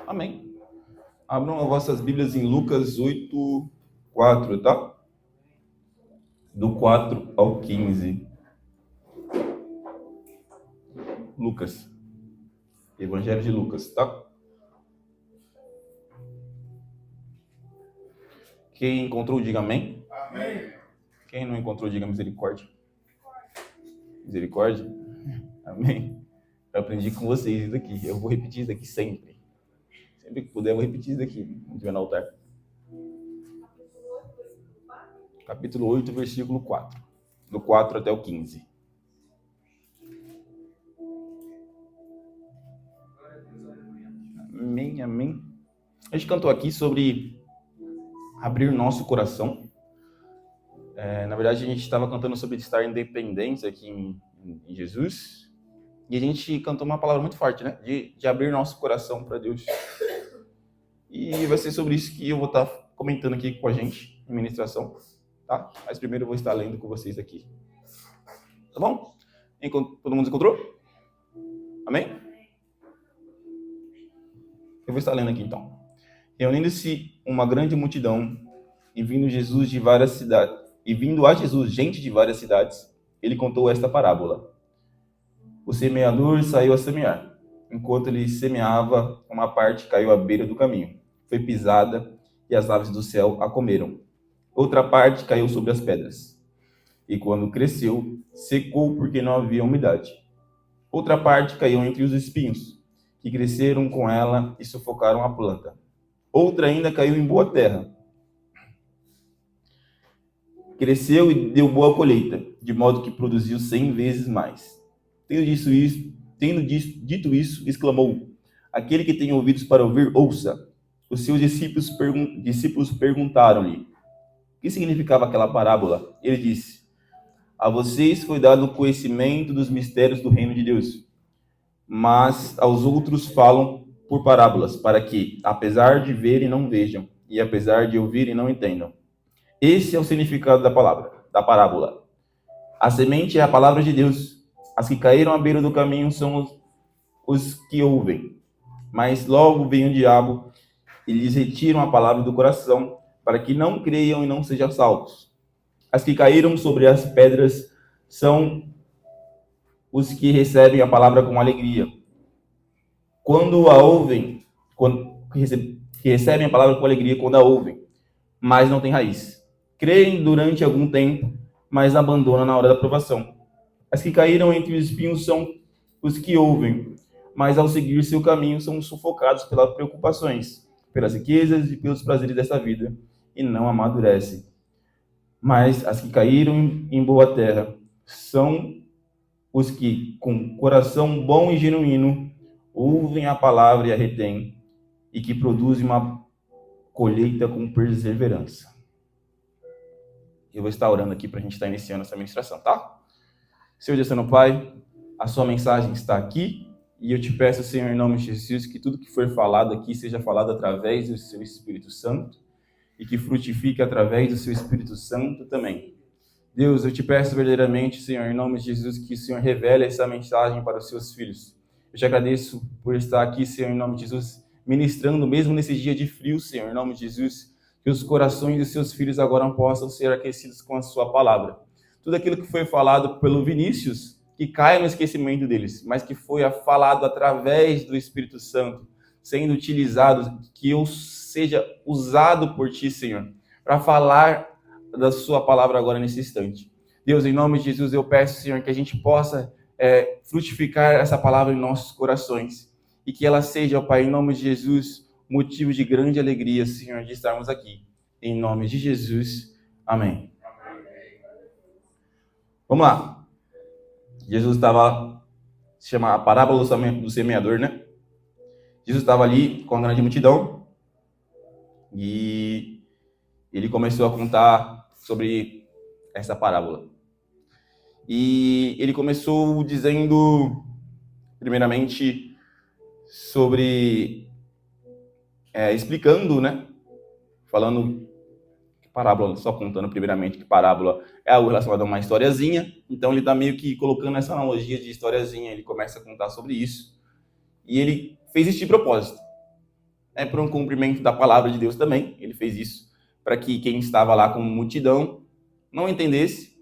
Amém. Abram as vossas Bíblias em Lucas 8:4, tá? Do 4 ao 15. Lucas. Evangelho de Lucas, tá? Quem encontrou, diga amém. Amém. Quem não encontrou, diga misericórdia. Misericórdia? Amém. Eu aprendi com vocês isso daqui. Eu vou repetir isso daqui sempre. Sempre que puder, eu vou repetir isso daqui. Não tiver no altar. Capítulo 8, versículo 4. Do 4 até o 15. Amém, amém. A gente cantou aqui sobre abrir nosso coração. Na verdade, a gente estava cantando sobre estar independentes aqui em Jesus. E a gente cantou uma palavra muito forte, né? De abrir nosso coração para Deus. E vai ser sobre isso que eu vou estar comentando aqui com a gente, em ministração, tá? Mas primeiro eu vou estar lendo com vocês aqui. Tá bom? Todo mundo encontrou? Amém? Eu vou estar lendo aqui então. Reunindo-se uma grande multidão e vindo a Jesus gente de várias cidades, ele contou esta parábola. O semeador saiu a semear. Enquanto ele semeava, uma parte caiu à beira do caminho. Foi pisada e as aves do céu a comeram. Outra parte caiu sobre as pedras. E quando cresceu, secou porque não havia umidade. Outra parte caiu entre os espinhos, que cresceram com ela e sufocaram a planta. Outra ainda caiu em boa terra. Cresceu e deu boa colheita, de modo que produziu 100 vezes mais. Tendo dito isso, exclamou: aquele que tem ouvidos para ouvir, ouça. Os seus discípulos perguntaram-lhe o que significava aquela parábola. Ele disse: a vocês foi dado o conhecimento dos mistérios do reino de Deus, mas aos outros falam por parábolas, para que, apesar de verem, não vejam, e apesar de ouvirem, não entendam. Esse é o significado da parábola. A semente é a palavra de Deus. As que caíram à beira do caminho são os que ouvem. Mas logo vem o diabo e lhes retiram a palavra do coração, para que não creiam e não sejam salvos. As que caíram sobre as pedras são os que recebem a palavra com alegria. Quando a ouvem, que recebem a palavra com alegria quando a ouvem, mas não têm raiz. Creem durante algum tempo, mas abandonam na hora da provação. As que caíram entre os espinhos são os que ouvem, mas ao seguir seu caminho são sufocados pelas preocupações, pelas riquezas e pelos prazeres desta vida, e não amadurecem. Mas as que caíram em boa terra são os que, com coração bom e genuíno, ouvem a palavra e a retêm, e que produzem uma colheita com perseverança. Eu vou estar orando aqui para a gente estar iniciando essa ministração, tá? Senhor Deus, Santo Pai, a sua mensagem está aqui, e eu te peço, Senhor, em nome de Jesus, que tudo que for falado aqui seja falado através do seu Espírito Santo, e que frutifique através do seu Espírito Santo também. Deus, eu te peço verdadeiramente, Senhor, em nome de Jesus, que o Senhor revele essa mensagem para os seus filhos. Eu te agradeço por estar aqui, Senhor, em nome de Jesus, ministrando mesmo nesse dia de frio, Senhor, em nome de Jesus, que os corações dos seus filhos agora possam ser aquecidos com a sua palavra. Tudo aquilo que foi falado pelo Vinícius, que caia no esquecimento deles, mas que foi falado através do Espírito Santo, sendo utilizado, que eu seja usado por ti, Senhor, para falar da sua palavra agora nesse instante. Deus, em nome de Jesus, eu peço, Senhor, que a gente possa frutificar essa palavra em nossos corações, e que ela seja, ó Pai, em nome de Jesus, motivo de grande alegria, Senhor, de estarmos aqui. Em nome de Jesus. Amém. Vamos lá. Jesus estava, se chama a parábola do semeador, né? Jesus estava ali com a grande multidão e ele começou a contar sobre essa parábola. E ele começou dizendo, primeiramente, explicando, né? Falando que parábola, só contando primeiramente que parábola é algo relacionado a uma historiazinha. Então ele está meio que colocando essa analogia de historiazinha. Ele começa a contar sobre isso. E ele fez isso de propósito. é para um cumprimento da palavra de Deus também. Ele fez isso para que quem estava lá com multidão não entendesse.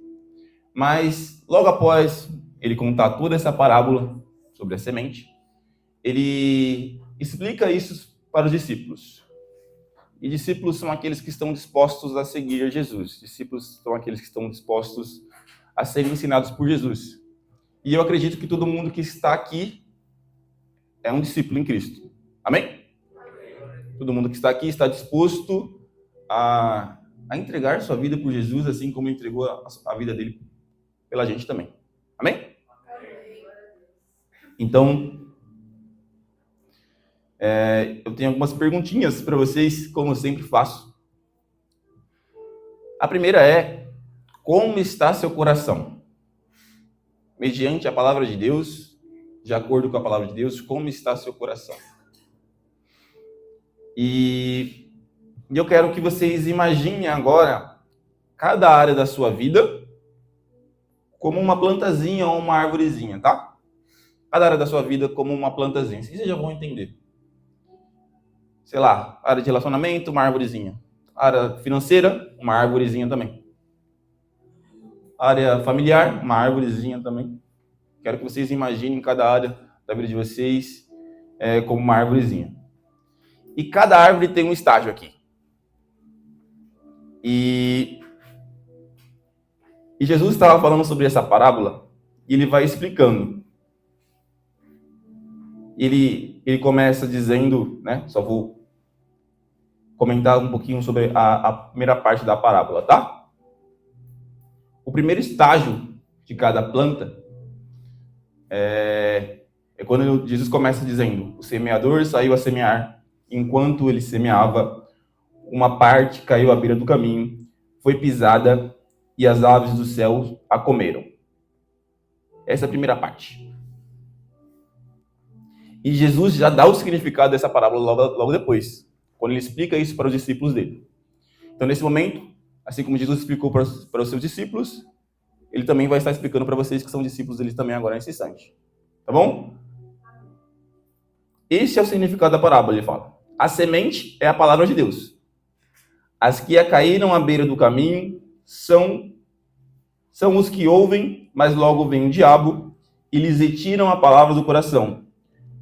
Mas logo após ele contar toda essa parábola sobre a semente, ele explica isso para os discípulos. E discípulos são aqueles que estão dispostos a seguir Jesus. Discípulos são aqueles que estão dispostos a serem ensinados por Jesus. E eu acredito que todo mundo que está aqui é um discípulo em Cristo. Amém? Todo mundo que está aqui está disposto a entregar sua vida por Jesus, assim como ele entregou a vida dele pela gente também. Amém? Então, eu tenho algumas perguntinhas para vocês, como eu sempre faço. A primeira é: como está seu coração? Mediante a palavra de Deus, de acordo com a palavra de Deus, como está seu coração? E eu quero que vocês imaginem agora cada área da sua vida como uma plantazinha ou uma árvorezinha, tá? Cada área da sua vida como uma plantazinha. Vocês já vão entender. Sei lá, área de relacionamento, uma árvorezinha. Área financeira, uma árvorezinha também. Área familiar, uma árvorezinha também. Quero que vocês imaginem cada área da vida de vocês como uma árvorezinha. E cada árvore tem um estágio aqui. E Jesus estava falando sobre essa parábola e ele vai explicando. Ele começa dizendo, né? Só vou comentar um pouquinho sobre a primeira parte da parábola, tá? O primeiro estágio de cada planta é quando Jesus começa dizendo: o semeador saiu a semear. Enquanto ele semeava, uma parte caiu à beira do caminho, foi pisada e as aves do céu a comeram. Essa é a primeira parte. E Jesus já dá o significado dessa parábola logo depois, quando ele explica isso para os discípulos dele. Então, nesse momento, assim como Jesus explicou para os seus discípulos, ele também vai estar explicando para vocês que são discípulos dele também agora nesse instante. Tá bom? Esse é o significado da parábola, ele fala. A semente é a palavra de Deus. As que a caíram à beira do caminho são os que ouvem, mas logo vem o diabo e lhes retiram a palavra do coração,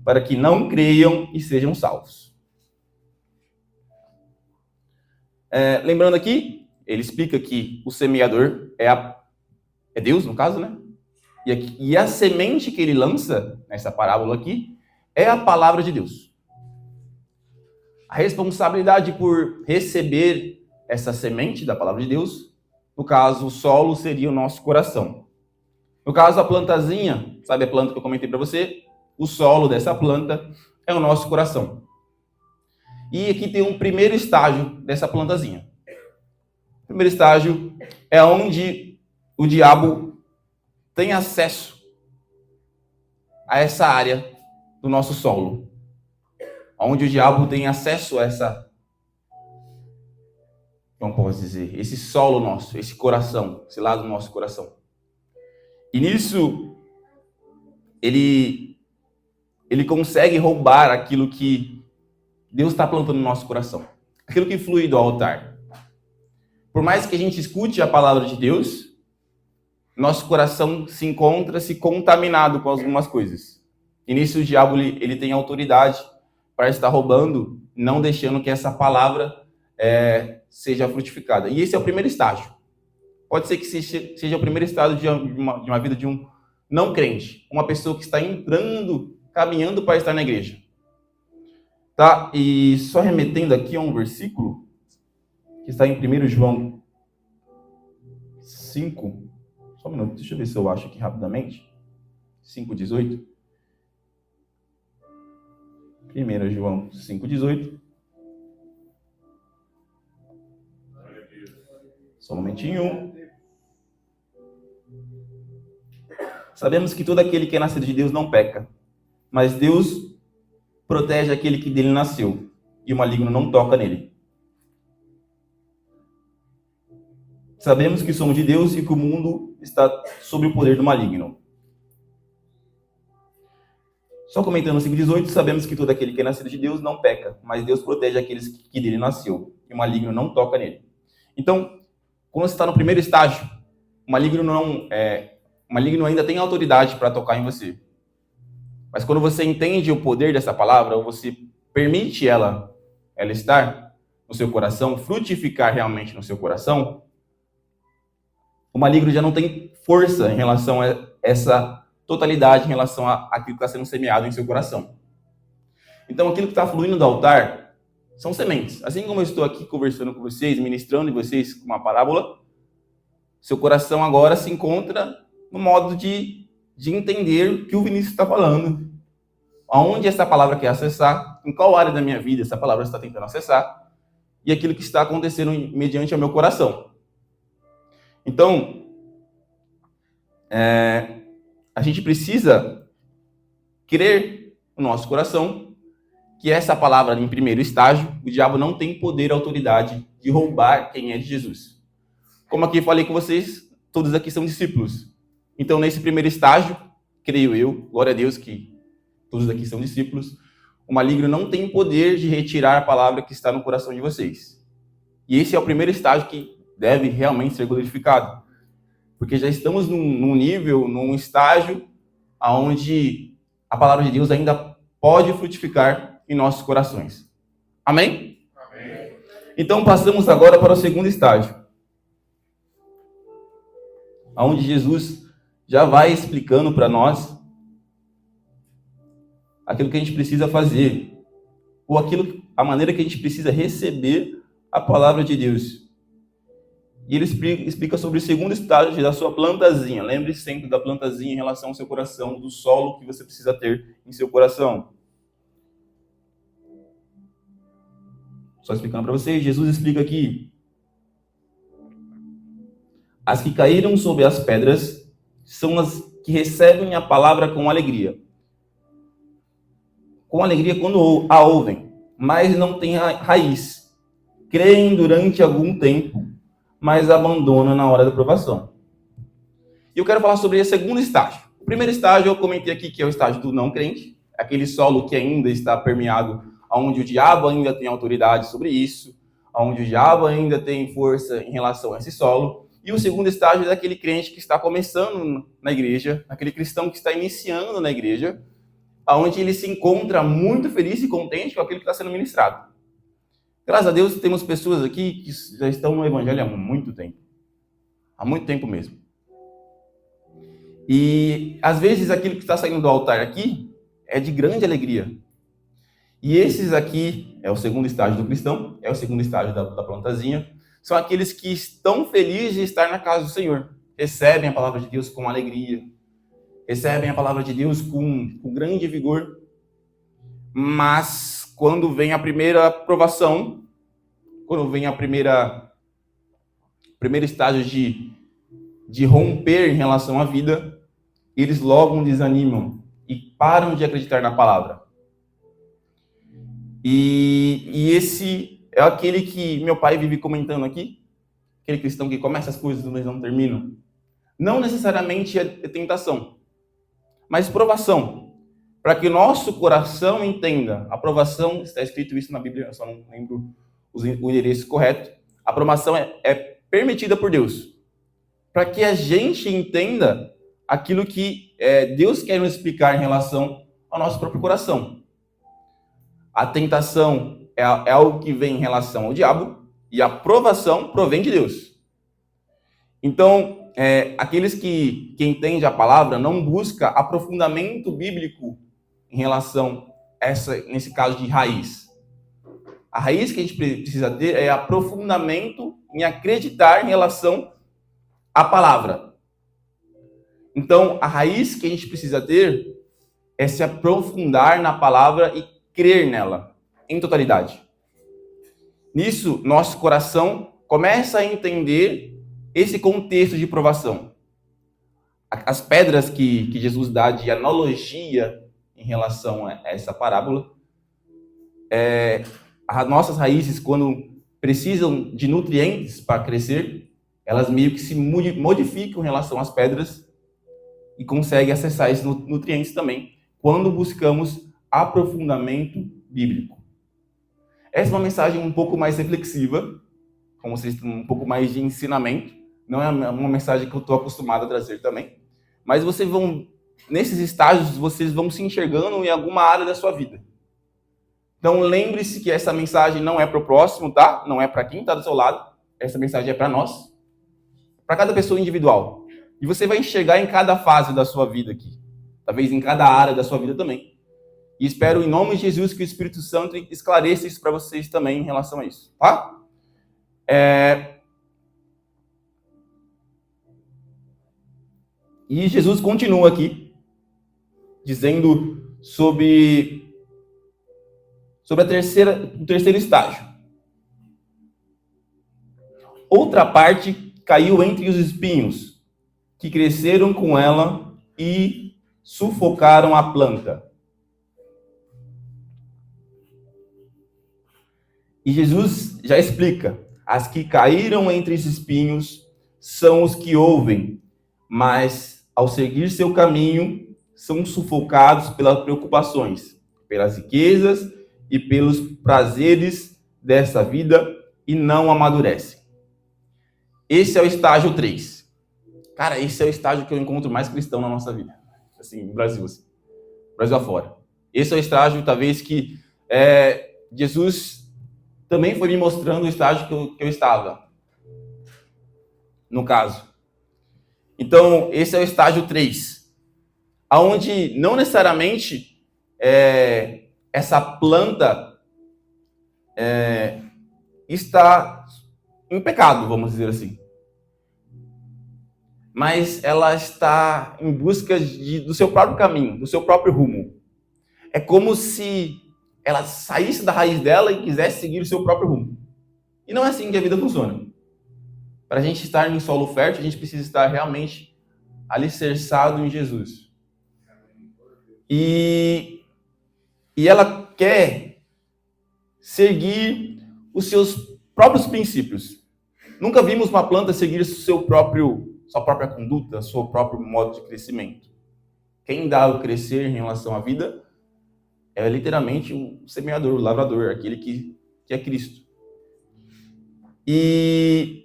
para que não creiam e sejam salvos. Lembrando aqui, ele explica que o semeador é Deus, no caso, né? E a semente que ele lança, nessa parábola aqui, é a palavra de Deus. A responsabilidade por receber essa semente da palavra de Deus, no caso, o solo seria o nosso coração. No caso, a plantazinha, sabe a planta que eu comentei para você? O solo dessa planta é o nosso coração. E aqui tem um primeiro estágio dessa plantazinha. O primeiro estágio é onde o diabo tem acesso a essa área do nosso solo. Onde o diabo tem acesso a essa, como posso dizer, esse solo nosso, esse coração, esse lado do nosso coração. E nisso, ele consegue roubar aquilo que Deus está plantando no nosso coração. Aquilo que flui do altar. Por mais que a gente escute a palavra de Deus, nosso coração se encontra-se contaminado com algumas coisas. E nisso o diabo ele tem autoridade para estar roubando, não deixando que essa palavra seja frutificada. E esse é o primeiro estágio. Pode ser que seja o primeiro estágio de uma vida de um não crente. Uma pessoa que está entrando, caminhando para estar na igreja. Tá? E só remetendo aqui a um versículo, que está em 1 João 5. Só um minuto, deixa eu ver se eu acho aqui rapidamente. 5,18. 1 João 5,18. Só um momentinho. Sabemos que todo aquele que é nascido de Deus não peca, mas Deus protege aquele que dele nasceu, e o maligno não toca nele. Sabemos que somos de Deus e que o mundo está sob o poder do maligno. Só comentando no 5,18, sabemos que todo aquele que é nascido de Deus não peca, mas Deus protege aqueles que dele nasceu, e o maligno não toca nele. Então, quando você está no primeiro estágio, o maligno ainda tem autoridade para tocar em você. Mas quando você entende o poder dessa palavra, ou você permite ela estar no seu coração, frutificar realmente no seu coração, o maligno já não tem força em relação a essa totalidade, em relação àquilo que está sendo semeado em seu coração. Então, aquilo que está fluindo do altar são sementes. Assim como eu estou aqui conversando com vocês, ministrando em vocês com uma parábola, seu coração agora se encontra no modo de entender o que o Vinícius está falando. Aonde essa palavra quer acessar, em qual área da minha vida essa palavra está tentando acessar, e aquilo que está acontecendo mediante ao meu coração. Então, a gente precisa crer no nosso coração que essa palavra, em primeiro estágio, o diabo não tem poder, autoridade de roubar quem é de Jesus. Como aqui falei com vocês, todos aqui são discípulos. Então, nesse primeiro estágio, creio eu, glória a Deus que todos aqui são discípulos, o maligno não tem poder de retirar a palavra que está no coração de vocês. E esse é o primeiro estágio que deve realmente ser glorificado. Porque já estamos num nível, num estágio, onde a palavra de Deus ainda pode frutificar em nossos corações. Amém? Amém. Então, passamos agora para o segundo estágio, onde Jesus já vai explicando para nós aquilo que a gente precisa fazer, ou a maneira que a gente precisa receber a palavra de Deus. E ele explica sobre o segundo estágio da sua plantazinha. Lembre-se sempre da plantazinha em relação ao seu coração, do solo que você precisa ter em seu coração. Só explicando para vocês, Jesus explica aqui: as que caíram sobre as pedras são as que recebem a palavra com alegria. Com alegria quando a ouvem, mas não têm raiz. Creem durante algum tempo, mas abandonam na hora da provação. E eu quero falar sobre esse segundo estágio. O primeiro estágio eu comentei aqui, que é o estágio do não crente, aquele solo que ainda está permeado, onde o diabo ainda tem autoridade sobre isso, onde o diabo ainda tem força em relação a esse solo. E o segundo estágio é daquele crente que está começando na igreja, aquele cristão que está iniciando na igreja, onde ele se encontra muito feliz e contente com aquilo que está sendo ministrado. Graças a Deus, temos pessoas aqui que já estão no evangelho há muito tempo. Há muito tempo mesmo. E, às vezes, aquilo que está saindo do altar aqui é de grande alegria. E esses aqui, é o segundo estágio do cristão, é o segundo estágio da plantazinha, são aqueles que estão felizes de estar na casa do Senhor. Recebem a palavra de Deus com alegria. Recebem a palavra de Deus com grande vigor. Mas, quando vem a primeira provação, quando vem primeiro estágio de romper em relação à vida, eles logo desanimam e param de acreditar na palavra. E esse é aquele que meu pai vive comentando aqui, aquele cristão que começa as coisas mas não termina. Não necessariamente é tentação, mas provação. Para que o nosso coração entenda. A provação, está escrito isso na Bíblia, eu só não lembro o endereço correto. A provação é permitida por Deus. Para que a gente entenda aquilo que Deus quer nos explicar em relação ao nosso próprio coração. A tentação é algo que vem em relação ao diabo e a provação provém de Deus. Então, aqueles que entendem a palavra não buscam aprofundamento bíblico em relação a nesse caso de raiz. A raiz que a gente precisa ter é aprofundamento em acreditar em relação à palavra. Então, a raiz que a gente precisa ter é se aprofundar na palavra e crer nela, em totalidade. Nisso, nosso coração começa a entender esse contexto de provação. As pedras que Jesus dá de analogia em relação a essa parábola, as nossas raízes, quando precisam de nutrientes para crescer, elas meio que se modificam em relação às pedras e conseguem acessar esses nutrientes também quando buscamos aprofundamento bíblico. Essa é uma mensagem um pouco mais reflexiva, como vocês têm um pouco mais de ensinamento. Não é uma mensagem que eu estou acostumado a trazer também. Mas nesses estágios, vocês vão se enxergando em alguma área da sua vida. Então, lembre-se que essa mensagem não é para o próximo, tá? Não é para quem está do seu lado. Essa mensagem é para nós. Para cada pessoa individual. E você vai enxergar em cada fase da sua vida aqui. Talvez em cada área da sua vida também. E espero, em nome de Jesus, que o Espírito Santo esclareça isso para vocês também em relação a isso, tá? E Jesus continua aqui, dizendo sobre o terceiro estágio. Outra parte caiu entre os espinhos, que cresceram com ela e sufocaram a planta. E Jesus já explica: as que caíram entre os espinhos são os que ouvem, mas ao seguir seu caminho são sufocados pelas preocupações, pelas riquezas e pelos prazeres dessa vida e não amadurecem. Esse é o estágio 3. Cara, esse é o estágio que eu encontro mais cristão na nossa vida. Assim, no Brasil, assim. Brasil afora. Esse é o estágio, talvez, que Jesus também foi me mostrando o estágio que eu estava. No caso. Então, esse é o estágio 3. Onde não necessariamente essa planta está em pecado, vamos dizer assim. Mas ela está em busca do seu próprio caminho, do seu próprio rumo. É como se ela saísse da raiz dela e quisesse seguir o seu próprio rumo. E não é assim que a vida funciona. Para a gente estar em solo fértil, a gente precisa estar realmente alicerçado em Jesus. E ela quer seguir os seus próprios princípios. Nunca vimos uma planta seguir sua própria conduta, seu próprio modo de crescimento. Quem dá o crescer em relação à vida é literalmente o semeador, o lavrador, aquele que é Cristo. E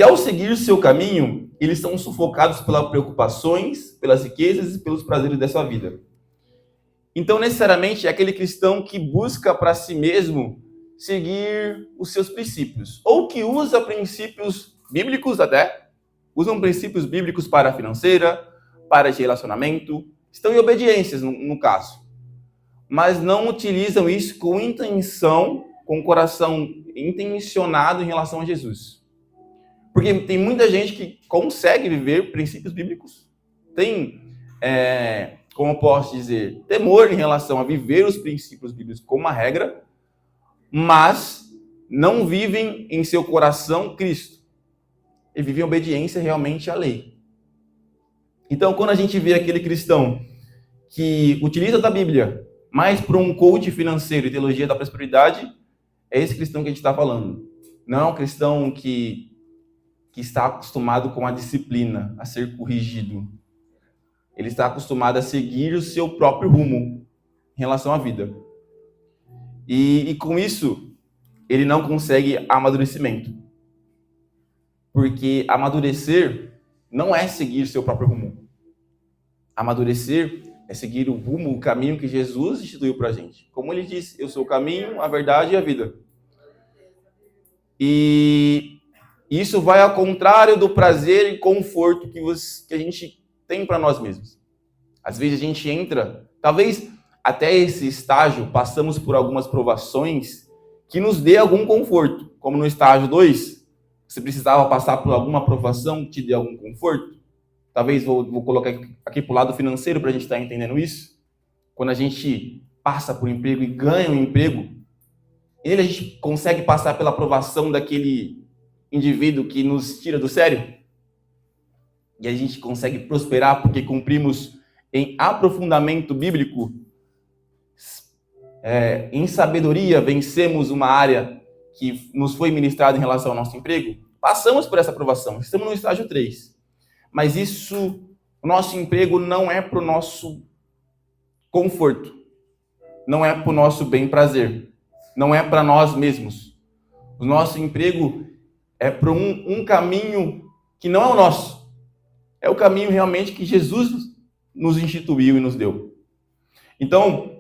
ao seguir o seu caminho, eles são sufocados pelas preocupações, pelas riquezas e pelos prazeres dessa vida. Então, necessariamente, é aquele cristão que busca para si mesmo seguir os seus princípios. Ou que usa princípios bíblicos até. Usam princípios bíblicos para a financeira, para de relacionamento. Estão em obediências, no caso. Mas não utilizam isso com intenção, com o coração intencionado em relação a Jesus. Porque tem muita gente que consegue viver princípios bíblicos. Tem, como eu posso dizer, temor em relação a viver os princípios bíblicos como uma regra, mas não vivem em seu coração Cristo. E vivem em obediência realmente à lei. Então, quando a gente vê aquele cristão que utiliza da Bíblia mais para um coach financeiro e teologia da prosperidade, é esse cristão que a gente está falando. Não é um cristão que está acostumado com a disciplina, a ser corrigido. Ele está acostumado a seguir o seu próprio rumo em relação à vida. E com isso, ele não consegue amadurecimento. Porque amadurecer não é seguir seu próprio rumo. Amadurecer é seguir o rumo, o caminho que Jesus instituiu para a gente. Como ele disse, eu sou o caminho, a verdade e a vida. E isso vai ao contrário do prazer e conforto que a gente tem para nós mesmos. Às vezes a gente entra, talvez até esse estágio, passamos por algumas provações que nos dê algum conforto. Como no estágio 2, você precisava passar por alguma provação que te dê algum conforto. Talvez vou colocar aqui para o lado financeiro para a gente estar entendendo isso. Quando a gente passa por um emprego e ganha um emprego, a gente consegue passar pela aprovação daquele indivíduo que nos tira do sério. E a gente consegue prosperar porque cumprimos em aprofundamento bíblico. Em sabedoria, vencemos uma área que nos foi ministrada em relação ao nosso emprego. Passamos por essa aprovação. Estamos no estágio 3. Mas o nosso emprego não é para o nosso conforto. Não é para o nosso bem prazer. Não é para nós mesmos. O nosso emprego é para um caminho que não é o nosso. É o caminho realmente que Jesus nos instituiu e nos deu. Então,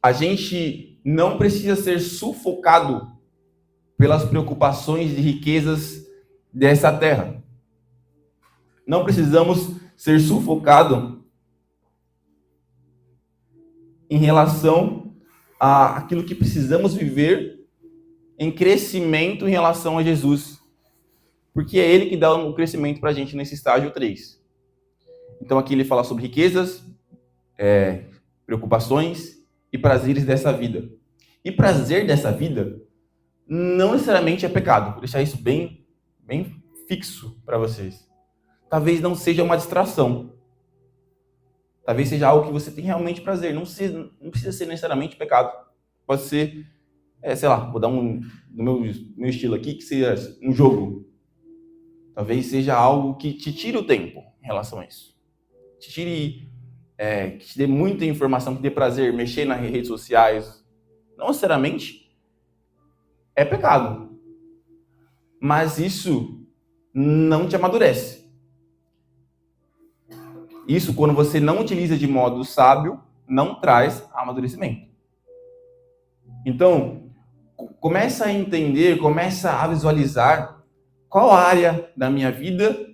a gente não precisa ser sufocado pelas preocupações de riquezas dessa terra. Não precisamos ser sufocados em relação àquilo que precisamos viver em crescimento em relação a Jesus. Porque é Ele que dá o crescimento para a gente nesse estágio 3. Então aqui ele fala sobre riquezas, preocupações e prazeres dessa vida. E prazer dessa vida não necessariamente é pecado. Vou deixar isso bem fixo para vocês. Talvez não seja uma distração. Talvez seja algo que você tem realmente prazer. Não precisa ser necessariamente pecado. Pode ser, sei lá, vou dar no meu estilo aqui, que seja um jogo. Talvez seja algo que te tire o tempo em relação a isso. Te tire, que te dê muita informação, que dê prazer, mexer nas redes sociais. Não necessariamente é pecado. Mas isso não te amadurece. Isso, quando você não utiliza de modo sábio, não traz amadurecimento. Então, começa a entender, começa a visualizar qual área da minha vida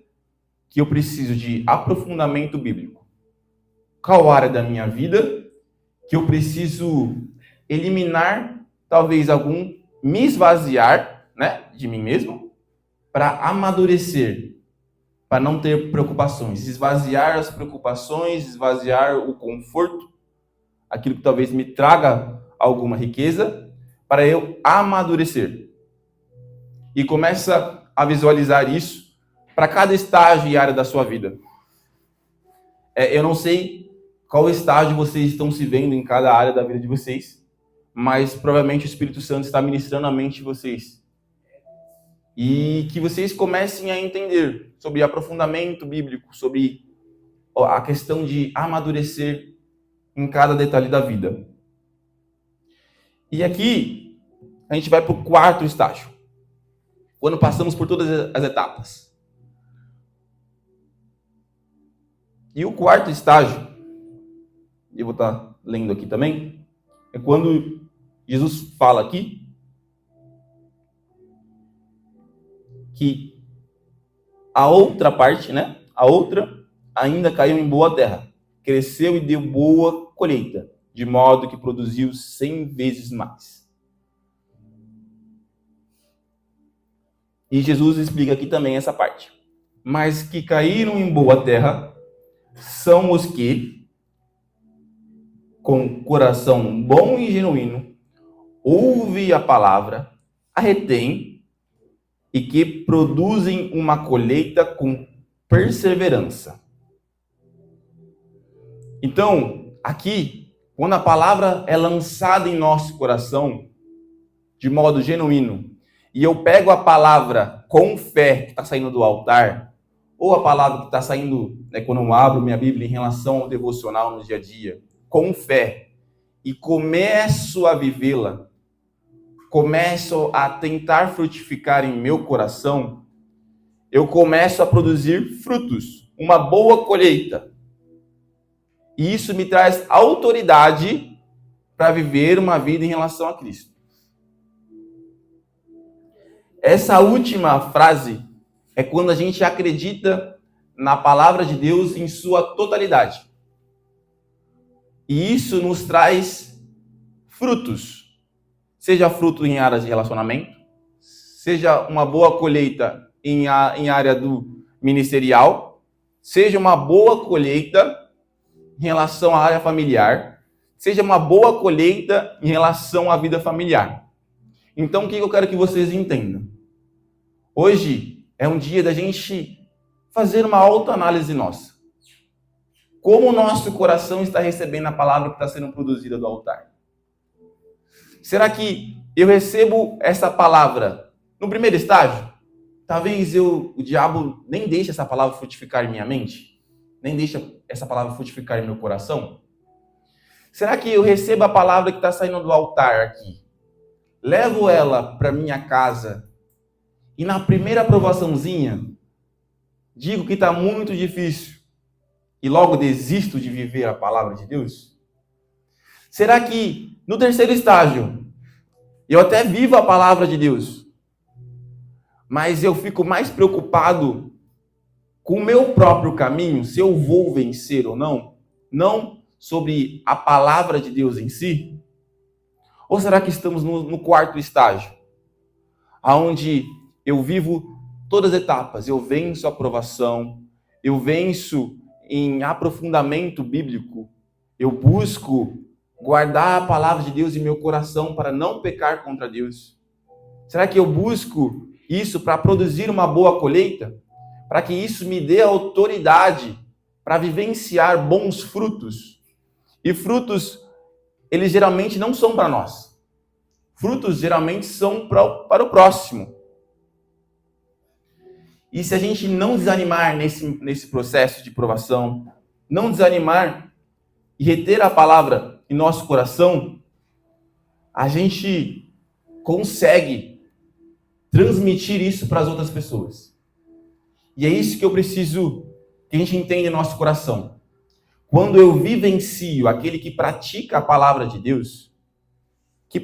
que eu preciso de aprofundamento bíblico. Qual área da minha vida que eu preciso eliminar, talvez me esvaziar, de mim mesmo, para amadurecer, para não ter preocupações, esvaziar as preocupações, esvaziar o conforto, aquilo que talvez me traga alguma riqueza, para eu amadurecer. E começa a visualizar isso para cada estágio e área da sua vida. Eu não sei qual estágio vocês estão se vendo em cada área da vida de vocês, mas provavelmente o Espírito Santo está ministrando a mente de vocês. E que vocês comecem a entender sobre aprofundamento bíblico, sobre a questão de amadurecer em cada detalhe da vida. E aqui, a gente vai para o 4º estágio. Quando passamos por todas as etapas. E o 4º estágio, eu vou estar lendo aqui também, é quando Jesus fala aqui que a outra parte, a outra ainda caiu em boa terra, cresceu e deu boa colheita, de modo que produziu 100 vezes mais. E Jesus explica aqui também essa parte. Mas que caíram em boa terra são os que, com coração bom e genuíno, ouvem a palavra, a retêm e que produzem uma colheita com perseverança. Então, aqui, quando a palavra é lançada em nosso coração, de modo genuíno, e eu pego a palavra com fé que está saindo do altar, ou a palavra que está saindo, quando eu abro minha Bíblia em relação ao devocional no dia a dia, com fé, e começo a vivê-la, começo a tentar frutificar em meu coração, eu começo a produzir frutos, uma boa colheita. E isso me traz autoridade para viver uma vida em relação a Cristo. Essa última frase é quando a gente acredita na palavra de Deus em sua totalidade. E isso nos traz frutos. Seja fruto em áreas de relacionamento, seja uma boa colheita em área do ministerial, seja uma boa colheita em relação à área familiar, seja uma boa colheita em relação à vida familiar. Então, o que eu quero que vocês entendam? Hoje é um dia da gente fazer uma autoanálise nossa. Como o nosso coração está recebendo a palavra que está sendo produzida do altar? Será que eu recebo essa palavra no primeiro estágio? Talvez o diabo nem deixe essa palavra frutificar em minha mente. nem deixa essa palavra frutificar em meu coração? Será que eu recebo a palavra que está saindo do altar aqui, levo ela para minha casa e na primeira aprovaçãozinha digo que está muito difícil e logo desisto de viver a palavra de Deus? Será que no terceiro estágio eu até vivo a palavra de Deus, mas eu fico mais preocupado com o meu próprio caminho, se eu vou vencer ou não sobre a palavra de Deus em si? Ou será que estamos no quarto estágio, onde eu vivo todas as etapas, eu venço a aprovação, eu venço em aprofundamento bíblico, eu busco guardar a palavra de Deus em meu coração para não pecar contra Deus? Será que eu busco isso para produzir uma boa colheita? Para que isso me dê autoridade para vivenciar bons frutos? E frutos, eles geralmente não são para nós. Frutos geralmente são para o próximo. E se a gente não desanimar nesse processo de provação, não desanimar e reter a palavra em nosso coração, a gente consegue transmitir isso para as outras pessoas. E é isso que eu preciso que a gente entenda em nosso coração. Quando eu vivencio aquele que pratica a palavra de Deus, que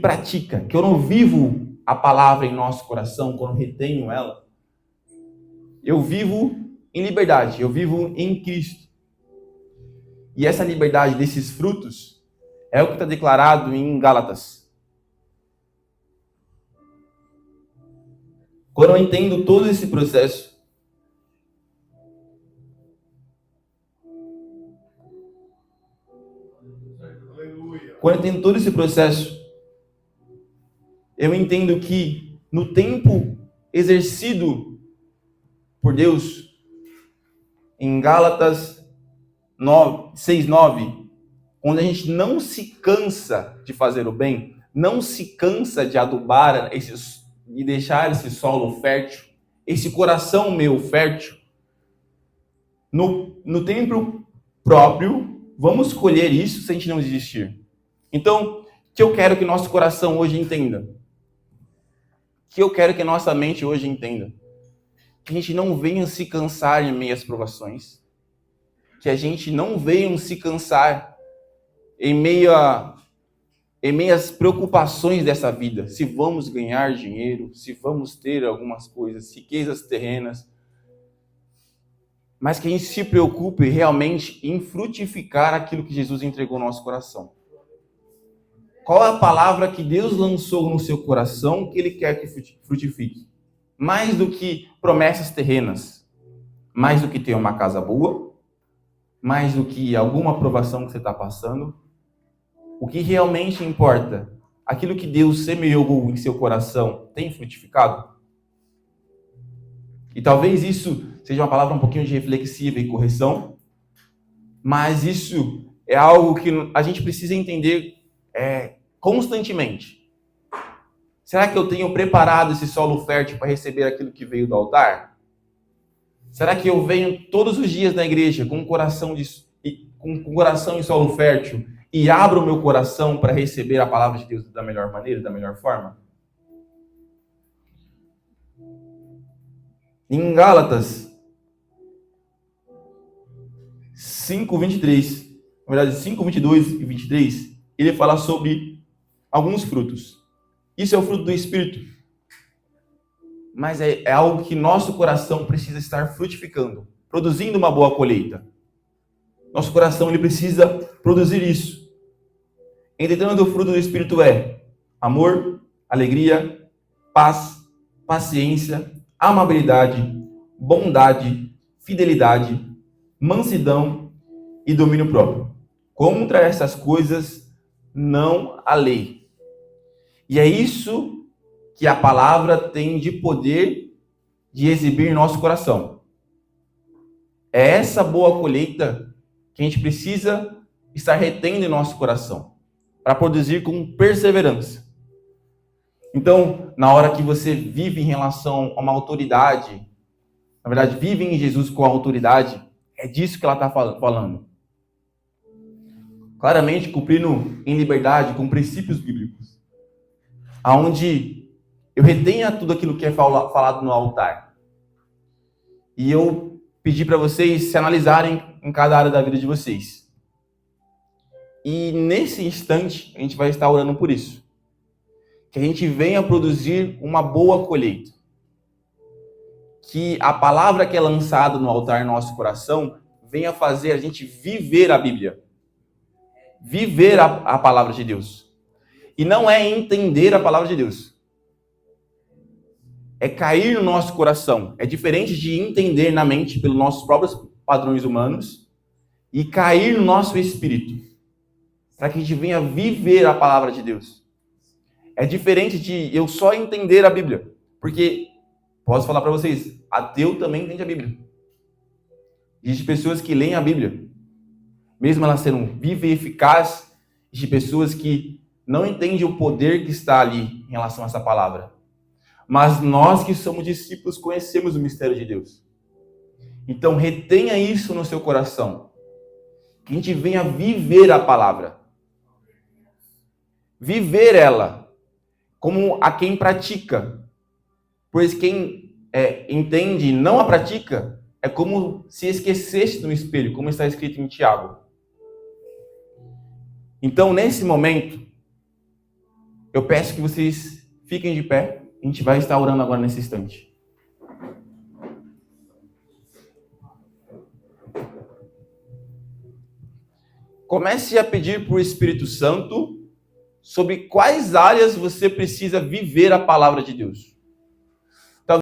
eu não vivo a palavra em nosso coração, quando retenho ela, eu vivo em liberdade, eu vivo em Cristo. E essa liberdade desses frutos é o que está declarado em Gálatas. Quando eu entendo todo esse processo, eu entendo que no tempo exercido por Deus, em Gálatas 6:9, quando a gente não se cansa de fazer o bem, não se cansa de adubar e deixar esse solo fértil, esse coração meu fértil, no tempo próprio, vamos colher isso se a gente não desistir. Então, o que eu quero que nosso coração hoje entenda? O que eu quero que nossa mente hoje entenda? Que a gente não venha se cansar em meio às provações. Que a gente não venha se cansar em meio às preocupações dessa vida. Se vamos ganhar dinheiro, se vamos ter algumas coisas, riquezas terrenas. Mas que a gente se preocupe realmente em frutificar aquilo que Jesus entregou no nosso coração. Qual é a palavra que Deus lançou no seu coração que Ele quer que frutifique? Mais do que promessas terrenas, mais do que ter uma casa boa, mais do que alguma aprovação que você está passando, o que realmente importa, aquilo que Deus semeou em seu coração, tem frutificado? E talvez isso seja uma palavra um pouquinho de reflexiva e correção, mas isso é algo que a gente precisa entender constantemente. Será que eu tenho preparado esse solo fértil para receber aquilo que veio do altar? Será que eu venho todos os dias na igreja com um coração em solo fértil e abro o meu coração para receber a palavra de Deus da melhor maneira, da melhor forma? Em Gálatas 5:23, na verdade 5:22 e 23, ele fala sobre alguns frutos. Isso é o fruto do Espírito. Mas é algo que nosso coração precisa estar frutificando, produzindo uma boa colheita. Nosso coração ele precisa produzir isso. Entretanto, o fruto do Espírito é amor, alegria, paz, paciência, amabilidade, bondade, fidelidade, mansidão e domínio próprio. Contra essas coisas não há lei. E é isso que a palavra tem de poder de exibir em nosso coração. É essa boa colheita que a gente precisa estar retendo em nosso coração, para produzir com perseverança. Então, na hora que você vive em relação a uma autoridade, na verdade, vive em Jesus com a autoridade, É disso que ela está falando. Claramente, cumprindo em liberdade com princípios bíblicos. Onde eu retenha tudo aquilo que é falado no altar. E eu pedi para vocês se analisarem em cada área da vida de vocês. E nesse instante, a gente vai estar orando por isso. Que a gente venha produzir uma boa colheita. Que a palavra que é lançada no altar no nosso coração venha fazer a gente viver a Bíblia. Viver a palavra de Deus. E não é entender a palavra de Deus. É cair no nosso coração. É diferente de entender na mente pelos nossos próprios padrões humanos e cair no nosso espírito. Para que a gente venha viver a palavra de Deus. É diferente de eu só entender a Bíblia. Porque, posso falar para vocês, ateu também entende a Bíblia. Existem pessoas que leem a Bíblia. Mesmo ela sendo viva e eficaz, existem pessoas que não entendem o poder que está ali em relação a essa palavra. Mas nós que somos discípulos conhecemos o mistério de Deus. Então retenha isso no seu coração. Que a gente venha viver a palavra. Viver ela como a quem pratica. Pois quem entende e não a pratica é como se esquecesse no espelho, como está escrito em Tiago. Então, nesse momento, eu peço que vocês fiquem de pé. A gente vai estar orando agora nesse instante. Comece a pedir para o Espírito Santo sobre quais áreas você precisa viver a palavra de Deus.